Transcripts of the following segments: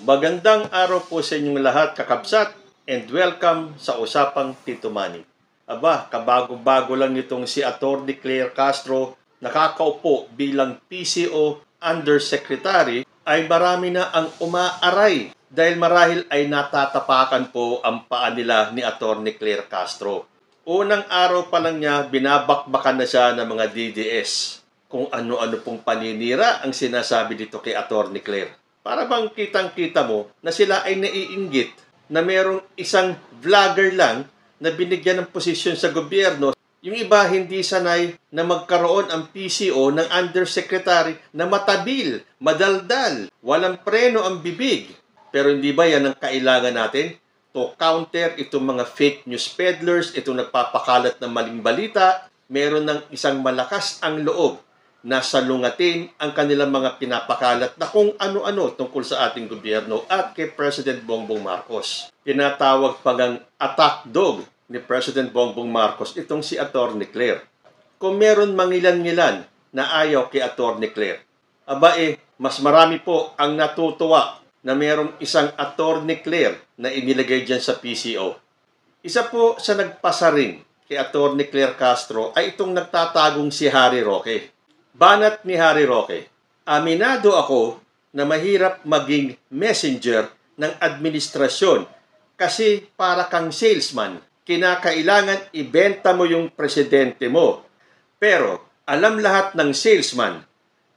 Magandang araw po sa inyong lahat, kakabsat, and welcome sa Usapang Tito Manny. Aba, kabago-bago lang itong si Atty. Claire Castro, nakakaupo bilang PCO Undersecretary, ay marami na ang umaaray dahil marahil ay natatapakan po ang paa nila ni Atty. Claire Castro. Unang araw pa lang niya, binabakbakan na siya ng mga DDS. Kung ano-ano pong paninira ang sinasabi dito kay Atty. Claire. Para bang kitang-kita mo na sila ay naiinggit na merong isang vlogger lang na binigyan ng posisyon sa gobyerno. Yung iba hindi sanay na magkaroon ang PCO ng undersecretary na matabil, madaldal, walang preno ang bibig. Pero hindi ba yan ang kailangan natin? To counter itong mga fake news peddlers, itong nagpapakalat ng maling balita, meron ng isang malakas ang loob na salungatin ang kanilang mga pinapakalat na kung ano-ano tungkol sa ating gobyerno at kay President Bongbong Marcos. Tinatawag pa ngang attack dog ni President Bongbong Marcos itong si Atty. Claire. Kung meron mangilan-ngilan na ayaw kay Atty. Claire, mas marami po ang natutuwa na merong isang Atty. Claire na inilagay dyan sa PCO. Isa po sa nagpasaring kay Atty. Claire Castro ay itong nagtatagong si Harry Roque. Banat ni Harry Roque, aminado ako na mahirap maging messenger ng administrasyon kasi para kang salesman, kinakailangan ibenta mo yung presidente mo. Pero alam lahat ng salesman,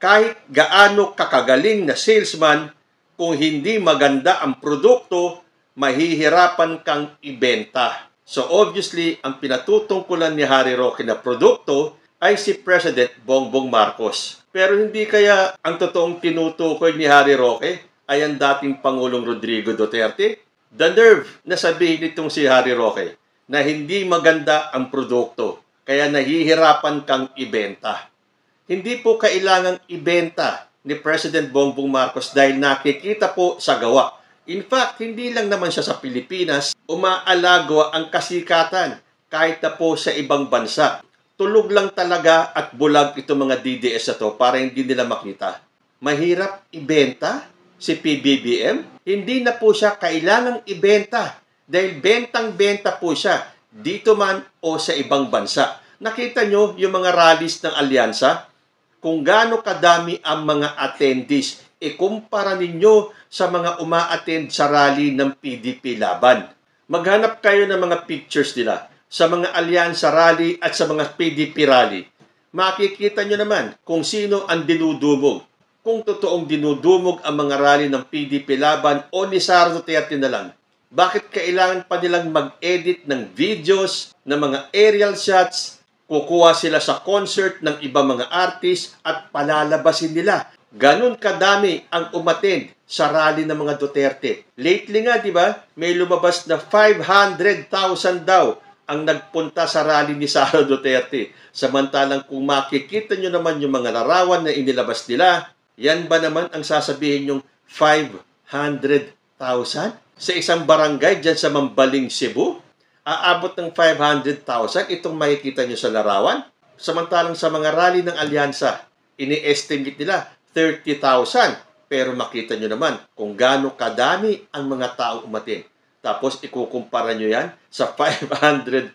kahit gaano kakagaling na salesman, kung hindi maganda ang produkto, mahihirapan kang ibenta. So obviously, ang pinatutungkulan ni Harry Roque na produkto ay si President Bongbong Marcos. Pero hindi kaya ang totoong tinutukoy ni Harry Roque ay ang dating Pangulong Rodrigo Duterte? The nerve na sabihin nitong si Harry Roque na hindi maganda ang produkto, kaya nahihirapan kang ibenta. Hindi po kailangang ibenta ni President Bongbong Marcos dahil nakikita po sa gawa. In fact, hindi lang naman siya sa Pilipinas, umaalagwa ang kasikatan kahit na po sa ibang bansa. Tulog lang talaga at bulag itong mga DDS na to para hindi nila makita. Mahirap ibenta si PBBM? Hindi na po siya kailangang ibenta dahil bentang-benta po siya dito man o sa ibang bansa. Nakita nyo yung mga rallies ng alyansa? Kung gaano kadami ang mga attendees, ikumpara ninyo sa mga uma-attend sa rally ng PDP Laban. Maghanap kayo ng mga pictures nila sa mga alyansa rally at sa mga PDP rally. Makikita nyo naman kung sino ang dinudumog. Kung totoong dinudumog ang mga rally ng PDP Laban o ni Sara Duterte na lang. Bakit kailangan pa nilang mag-edit ng videos, ng mga aerial shots, kukuha sila sa concert ng ibang mga artist at palalabasin nila? Ganon kadami ang umattend sa rally ng mga Duterte. Lately nga, di ba, may lumabas na 500,000 daw ang nagpunta sa rally ni Sara Duterte. Samantalang kung makikita nyo naman yung mga larawan na inilabas nila, yan ba naman ang sasabihin yung 500,000? Sa isang barangay dyan sa Mambaling, Cebu? Aabot ng 500,000 itong makikita nyo sa larawan? Samantalang sa mga rally ng alyansa, ini-estimate nila 30,000. Pero makita nyo naman kung gaano kadami ang mga taong umatin. Tapos ikukumpara nyo yan sa 500,000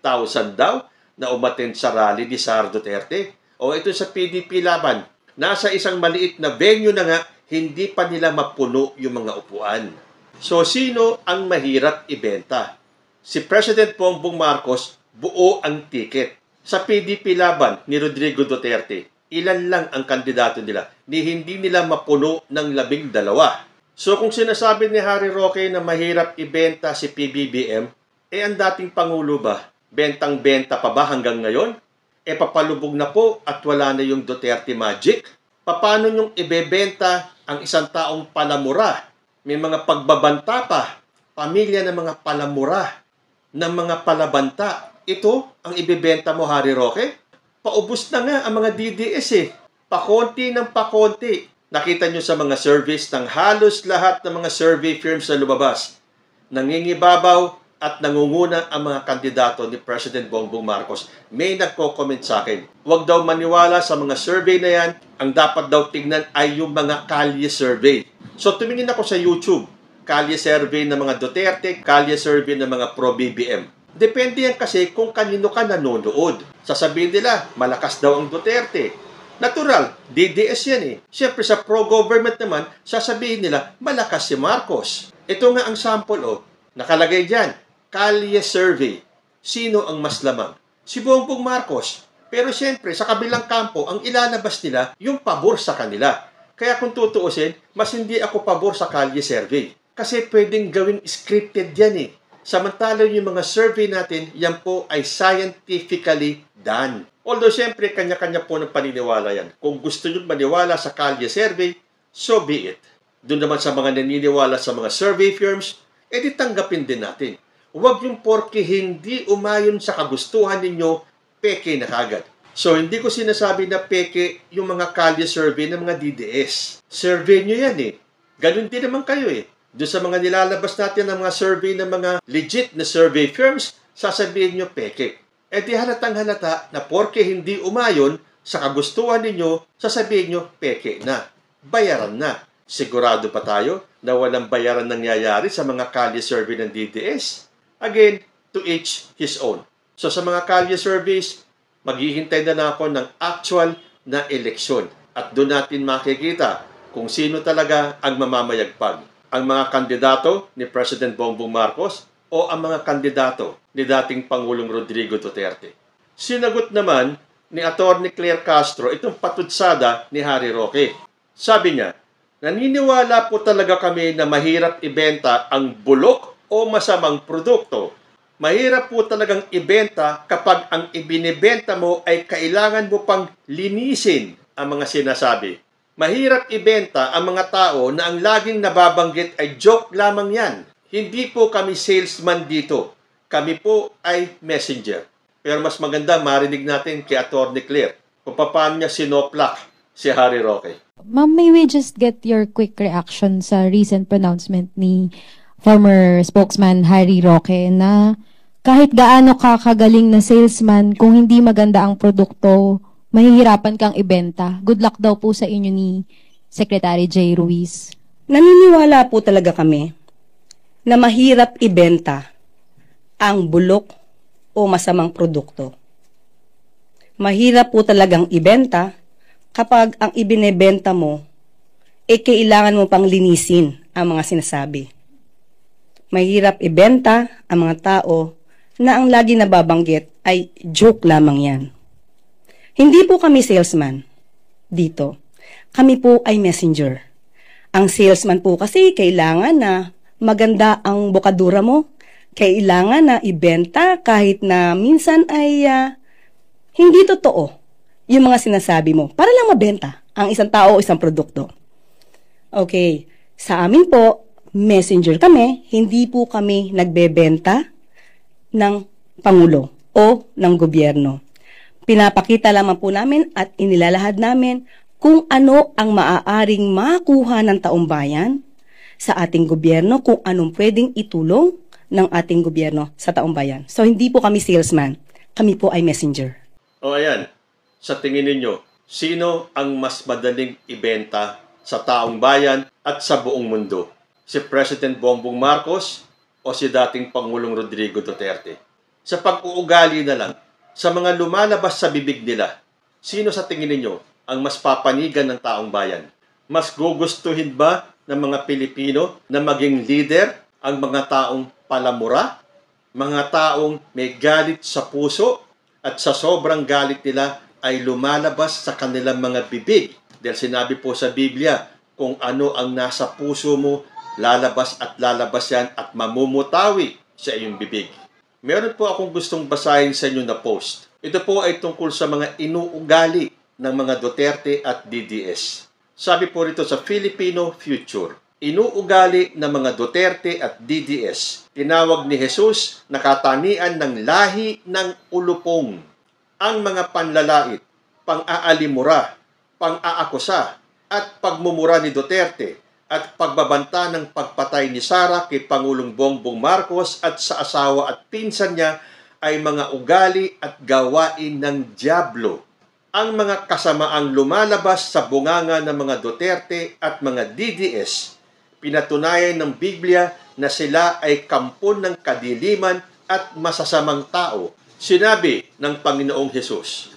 daw na umattend sa rally ni Sara Duterte. O ito sa PDP Laban, nasa isang maliit na venue na nga, hindi pa nila mapuno yung mga upuan. So sino ang mahirap ibenta? Si President Bongbong Marcos, buo ang ticket. Sa PDP Laban ni Rodrigo Duterte, ilan lang ang kandidato nila ni hindi nila mapuno ng 12. So kung sinasabi ni Harry Roque na mahirap ibenta si PBBM, ang dating Pangulo ba? Bentang-benta pa ba hanggang ngayon? Papalubog na po at wala na yung Duterte Magic? Paano yung ibebenta ang isang taong palamura? May mga pagbabanta pa, pamilya ng mga palamura, ng mga palabanta. Ito ang ibebenta mo, Harry Roque? Paubos na nga ang mga DDS Pakonti ng pakonti. Nakita nyo sa mga surveys ng halos lahat ng mga survey firms na lumabas. Nangingibabaw at nangunguna ang mga kandidato ni President Bongbong Marcos. May nagko-comment sa akin, huwag daw maniwala sa mga survey na yan. Ang dapat daw tignan ay yung mga kalye survey. So tumingin ako sa YouTube. kalye survey ng mga Duterte, kalye survey ng mga pro-BBM. Depende yan kasi kung kanino ka nanonood. Sasabihin nila, malakas daw ang Duterte. Natural, DDS yan eh. Siyempre sa pro-government naman, sasabihin nila, malakas si Marcos. Ito nga ang sample nakalagay dyan, kalye survey. Sino ang mas lamang? Si Bongbong Marcos. Pero siyempre, sa kabilang kampo, ang ilalabas nila yung pabor sa kanila. Kaya kung tutuusin, mas hindi ako pabor sa kalye survey. Kasi pwedeng gawing scripted yan eh. Samantala yung mga survey natin, yan po ay scientifically done. Although siyempre, kanya-kanya po ng paniniwala yan. Kung gusto nyo maniwala sa kalye survey, so be it. Doon naman sa mga naniniwala sa mga survey firms, edi tanggapin din natin. Huwag yung porke hindi umayon sa kagustuhan ninyo, peke na kagad. So, hindi ko sinasabi na peke yung mga kalye survey ng mga DDS. Survey nyo yan eh. Ganun din naman kayo eh. Doon sa mga nilalabas natin ng mga survey ng mga legit na survey firms, sasabihin nyo peke. E di halatang halata na porke hindi umayon sa kagustuhan ninyo, sasabihin nyo peke na. Bayaran na. Sigurado pa tayo na walang bayaran nangyayari sa mga kalye survey ng DDS? Again, to each his own. So sa mga kalye surveys, maghihintay na ako ng actual na eleksyon. At doon natin makikita kung sino talaga ang mamamayagpag. Ang mga kandidato ni President Bongbong Marcos o ang mga kandidato ni dating Pangulong Rodrigo Duterte. Sinagot naman ni Atty. Claire Castro itong patutsada ni Harry Roque. Sabi niya, naniniwala po talaga kami na mahirap ibenta ang bulok o masamang produkto. Mahirap po talagang ibenta kapag ang ibinibenta mo ay kailangan mo pang linisin ang mga sinasabi. Mahirap ibenta ang mga tao na ang laging nababanggit ay joke lamang yan. Hindi po kami salesman dito. Kami po ay messenger. Pero mas maganda marinig natin kay Atty. Claire kung paano niya sinoplak si Harry Roque. Ma'am, may we just get your quick reaction sa recent pronouncement ni former spokesman Harry Roque na kahit gaano ka kagaling na salesman, kung hindi maganda ang produkto, mahihirapan kang ibenta. Good luck daw po sa inyo ni Secretary J. Ruiz. Naniniwala po talaga kami na mahirap ibenta ang bulok o masamang produkto. Mahirap po talagang ibenta kapag ang ibinebenta mo, kailangan mo pang linisin ang mga sinasabi. Mahirap ibenta ang mga tao na ang lagi nababanggit ay joke lamang yan. Hindi po kami salesman dito. Kami po ay messenger. Ang salesman po kasi kailangan na maganda ang bokadura mo. Kailangan na ibenta kahit na minsan ay hindi totoo yung mga sinasabi mo para lang mabenta ang isang tao o isang produkto. Okay, sa amin po, messenger kami, hindi po kami nagbebenta ng Pangulo o ng gobyerno. Pinapakita lamang po namin at inilalahad namin kung ano ang maaaring makuha ng taumbayan sa ating gobyerno, kung anong pwedeng itulong ng ating gobyerno sa taumbayan. So hindi po kami salesman, kami po ay messenger. O ayan, sa tingin ninyo, sino ang mas madaling ibenta sa taong bayan at sa buong mundo? Si President Bongbong Marcos o si dating Pangulong Rodrigo Duterte? Sa pag-uugali na lang, sa mga lumalabas sa bibig nila, sino sa tingin ninyo ang mas papanigan ng taong bayan? Mas gugustuhin ba ng mga Pilipino na maging leader ang mga taong palamura? Mga taong may galit sa puso at sa sobrang galit nila ay lumalabas sa kanilang mga bibig. Dahil sinabi po sa Biblia, kung ano ang nasa puso mo, lalabas at lalabas yan at mamumutawi sa iyong bibig. Meron po akong gustong basahin sa inyo na post. Ito po ay tungkol sa mga inuugali ng mga Duterte at DDS. Sabi po rito sa Filipino Future, inuugali ng mga Duterte at DDS. Tinawag ni Jesus na katanian ng lahi ng ulupong. Ang mga panlalait, pang-aalimura, pang-aakusa, at pagmumura ni Duterte at pagbabanta ng pagpatay ni Sara kay Pangulong Bongbong Marcos at sa asawa at pinsan niya ay mga ugali at gawain ng dyablo. Ang mga kasamaang lumalabas sa bunganga ng mga Duterte at mga DDS, Pinatunayan ng Biblia na sila ay kampon ng kadiliman at masasamang tao. Sinabi ng Panginoong Hesus,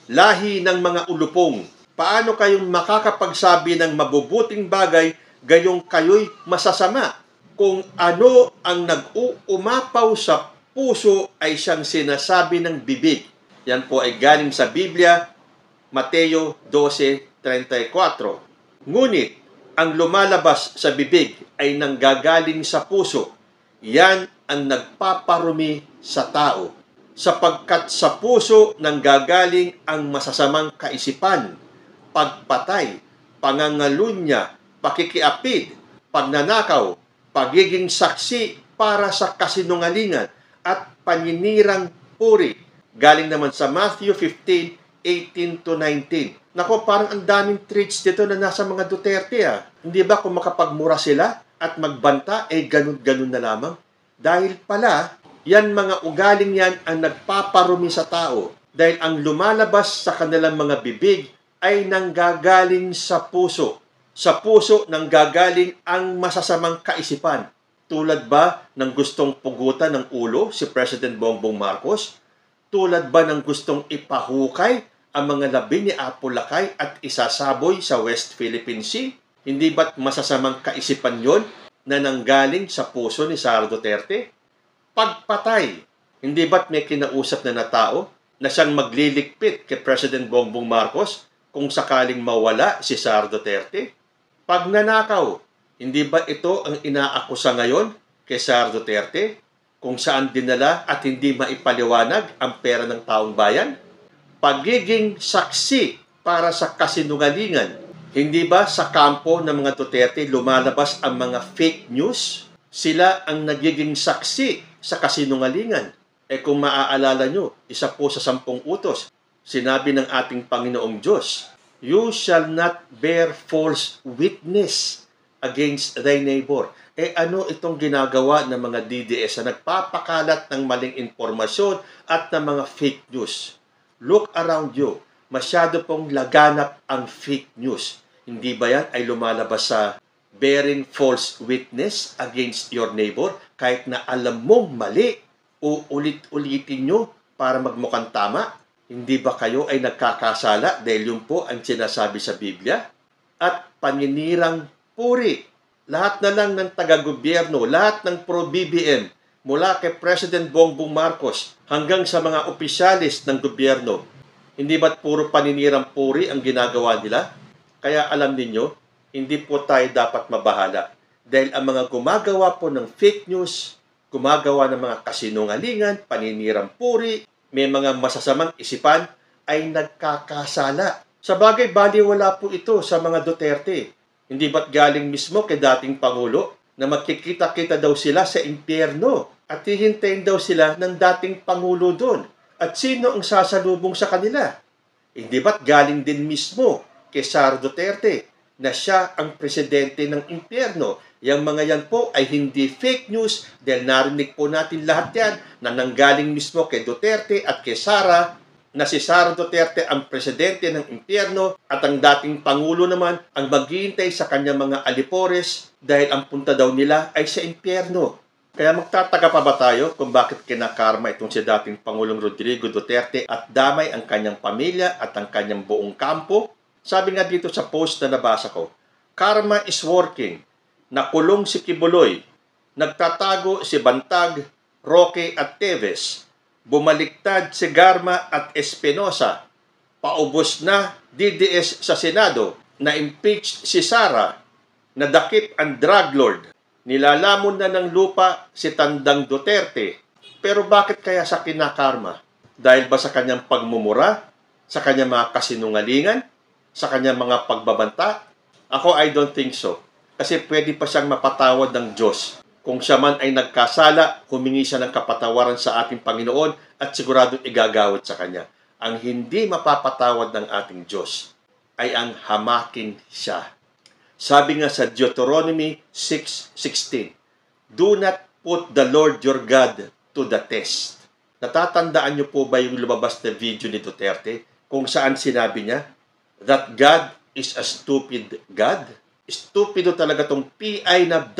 lahi ng mga ulupong, paano kayong makakapagsabi ng mabubuting bagay gayong kayo'y masasama? Kung ano ang nag-uumapaw sa puso ay siyang sinasabi ng bibig. Yan po ay galing sa Biblia, Mateo 12:34. Ngunit, ang lumalabas sa bibig ay nanggagaling sa puso. Yan ang nagpaparumi sa tao. Sapagkat sa puso nanggagaling ang masasamang kaisipan, pagpatay, pangangalunya, pakikiapid, pagnanakaw, pagiging saksi para sa kasinungalingan, at paninirang puri. Galing naman sa Matthew 15:18-19. Nako, parang ang daming traits dito na nasa mga Duterte. Hindi ba kung makapagmura sila at magbanta, ganun-ganun na lamang? Dahil pala, yan mga ugaling yan ang nagpaparumi sa tao. Dahil ang lumalabas sa kanilang mga bibig ay nanggagaling sa puso. Sa puso nanggagaling ang masasamang kaisipan. Tulad ba ng gustong pugutan ng ulo si President Bongbong Marcos? Tulad ba ng gustong ipahukay ang mga labi ni Apo Lakay at isasaboy sa West Philippine Sea? Hindi ba't masasamang kaisipan yon na nanggaling sa puso ni Sara Duterte? Pagpatay, hindi ba't may kinausap na tao na siyang magliligpit kay President Bongbong Marcos kung sakaling mawala si Sara Duterte? Pagnanakaw, hindi ba ito ang inaakusa ngayon kay Sara Duterte kung saan dinala at hindi maipaliwanag ang pera ng taong bayan? Pagiging saksi para sa kasinungalingan, hindi ba sa kampo ng mga Duterte lumalabas ang mga fake news? Sila ang nagiging saksi sa kasinungalingan. Kung maaalala nyo, isa po sa 10 utos, sinabi ng ating Panginoong Diyos, you shall not bear false witness against thy neighbor. Ano itong ginagawa ng mga DDS na nagpapakalat ng maling impormasyon at ng mga fake news? Look around you. Masyado pong laganap ang fake news. Hindi ba yan ay lumalabas sa bearing false witness against your neighbor? Kahit na alam mong mali, uulit-ulitin nyo para magmukhang tama. Hindi ba kayo ay nagkakasala dahil yun po ang sinasabi sa Biblia? At paninirang puri. Lahat na lang ng taga-gobyerno, lahat ng pro-BBM, mula kay President Bongbong Marcos hanggang sa mga opisyalis ng gobyerno, hindi ba't puro paninirang puri ang ginagawa nila? Kaya alam ninyo, hindi po tayo dapat mabahala. Dahil ang mga gumagawa po ng fake news, gumagawa ng mga kasinungalingan, paninirang puri, may mga masasamang isipan, ay nagkakasala. Sa bagay, baliwala po ito sa mga Duterte. Hindi ba't galing mismo kay dating Pangulo na magkikita-kita daw sila sa impyerno at hihintayin daw sila ng dating Pangulo doon? At sino ang sasalubong sa kanila? Hindi ba't galing din mismo kay Sara Duterte na siya ang presidente ng impyerno? Yang mga yan po ay hindi fake news dahil narinig po natin lahat yan na nanggaling mismo kay Duterte at kay Sara, na si Sara Duterte ang presidente ng impyerno at ang dating Pangulo naman ang maghihintay sa kanyang mga alipores dahil ang punta daw nila ay sa impyerno. Kaya magtataka pa ba tayo kung bakit kinakarma itong si dating Pangulong Rodrigo Duterte at damay ang kanyang pamilya at ang kanyang buong kampo? Sabi nga dito sa post na nabasa ko, karma is working. Nakulong si Kibuloy, nagtatago si Bantag, Roque at Teves, bumaliktad si Garma at Espinosa, paubos na DDS sa Senado, na-impeach si Sara, nadakip ang drug lord, nilalamon na ng lupa si Tandang Duterte. Pero bakit kaya sa kinakarma? Dahil ba sa kanyang pagmumura? Sa kanyang mga kasinungalingan? Sa kanyang mga pagbabanta? Ako, I don't think so. Kasi pwede pa siyang mapatawad ng Diyos. Kung siya man ay nagkasala, humingi siya ng kapatawaran sa ating Panginoon at siguradong igagawad sa Kanya. Ang hindi mapapatawad ng ating Diyos ay ang hamakin siya. Sabi nga sa Deuteronomy 6:16, do not put the Lord your God to the test. Natatandaan niyo po ba yung lumabas na video ni Duterte kung saan sinabi niya that God is a stupid God? Stupido talaga tong PI na ...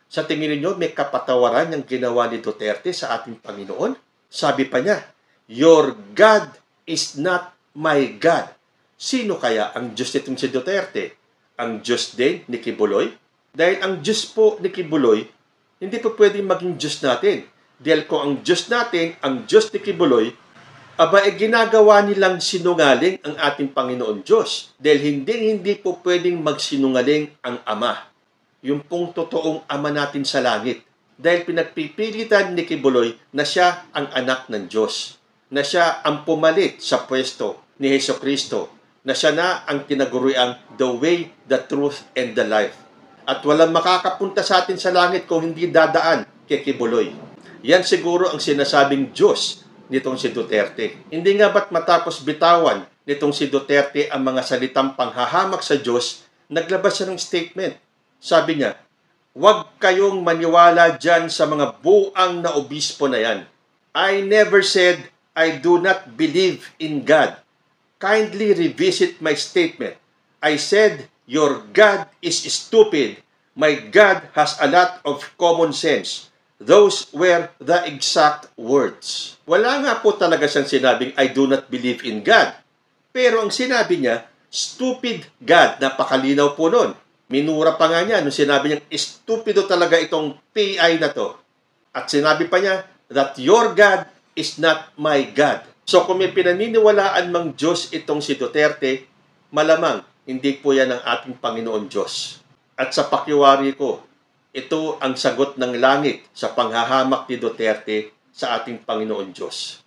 Sa tingin niyo may kapatawaran yung ginawa ni Duterte sa ating Panginoon? Sabi pa niya, "Your God is not my God." Sino kaya ang Diyos nitong si Duterte? Ang Diyos din ni Kibuloy? Dahil ang Diyos po ni Kibuloy, hindi po pwedeng maging Diyos natin. Dahil kung ang Diyos natin, ang Diyos ni Kibuloy, ginagawa nilang sinungaling ang ating Panginoon Diyos. Dahil hindi po pwedeng magsinungaling ang Ama. Yung pong totoong Ama natin sa langit. Dahil pinagpipilitan ni Kibuloy na siya ang anak ng Diyos. Na siya ang pumalit sa pwesto ni Hesukristo. Na siya na ang tinaguriang the way, the truth, and the life. At walang makakapunta sa atin sa langit kung hindi dadaan kay Kibuloy. Yan siguro ang sinasabing Diyos nitong si Duterte. Hindi nga ba't matapos bitawan nitong si Duterte ang mga salitang panghahamak sa Diyos, naglabas siya ng statement. Sabi niya, "Huwag kayong maniwala dyan sa mga buang na obispo na yan. I never said I do not believe in God. Kindly revisit my statement. I said, your God is stupid. My God has a lot of common sense." Those were the exact words. Wala nga po talaga siyang sinabing, "I do not believe in God." Pero ang sinabi niya, stupid God. Napakalinaw po nun. Minura pa nga niya nung sinabi niya, stupido talaga itong PI na to. At sinabi pa niya, that your God is not my God. So kung may pinaniniwalaan mang Diyos itong si Duterte, malamang hindi po yan ang ating Panginoon Diyos. At sa pakiwari ko, ito ang sagot ng langit sa panghahamak ni Duterte sa ating Panginoon Diyos.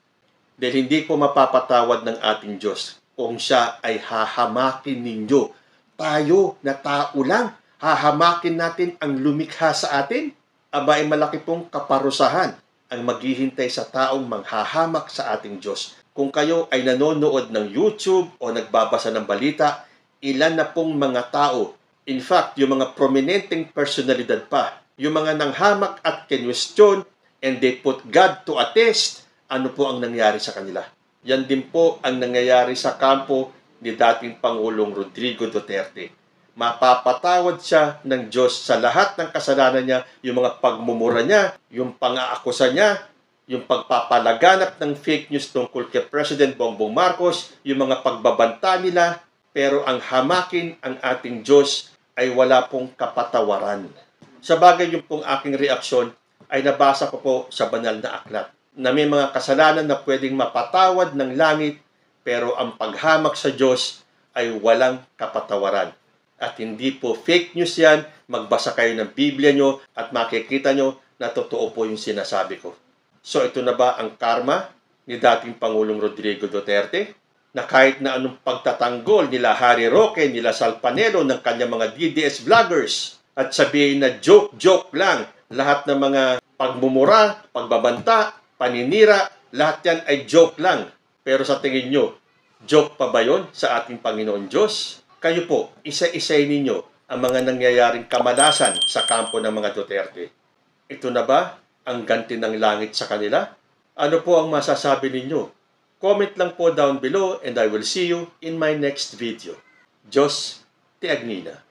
Dahil hindi po mapapatawad ng ating Diyos kung siya ay hahamakin ninyo. Tayo na tao lang, hahamakin natin ang lumikha sa atin? Ay malaki pong kaparusahan ang maghihintay sa taong manghahamak sa ating Diyos. Kung kayo ay nanonood ng YouTube o nagbabasa ng balita, ilan na pong mga tao, in fact, yung mga prominenteng personalidad pa, yung mga nanghamak at kinwestiyon, and they put God to a test, ano po ang nangyari sa kanila? Yan din po ang nangyayari sa kampo ni dating Pangulong Rodrigo Duterte. Mapapatawad siya ng Diyos sa lahat ng kasalanan niya, yung mga pagmumura niya, yung pang-aakusa niya, yung pagpapalaganap ng fake news tungkol kay President Bongbong Marcos, yung mga pagbabanta nila, pero ang hamakin ang ating Diyos ay wala pong kapatawaran. Sa bagay yung pong aking reaksyon ay nabasa ko po sa banal na aklat na may mga kasalanan na pwedeng mapatawad ng langit, pero ang paghamak sa Diyos ay walang kapatawaran. At hindi po fake news yan. Magbasa kayo ng Biblia nyo at makikita nyo na totoo po yung sinasabi ko. So ito na ba ang karma ni dating Pangulong Rodrigo Duterte? Na kahit na anong pagtatanggol nila Harry Roque, nila Sal Panelo ng kanyang mga DDS vloggers at sabihin na joke lang, lahat ng mga pagmumura, pagbabanta, paninira, lahat yan ay joke lang. Pero sa tingin nyo, joke pa ba yun sa ating Panginoon Diyos? Kayo po, isa-isay ninyo ang mga nangyayaring kamalasan sa kampo ng mga Duterte. Ito na ba ang ganti ng langit sa kanila? Ano po ang masasabi ninyo? Comment lang po down below and I will see you in my next video. Diyos te Agnina.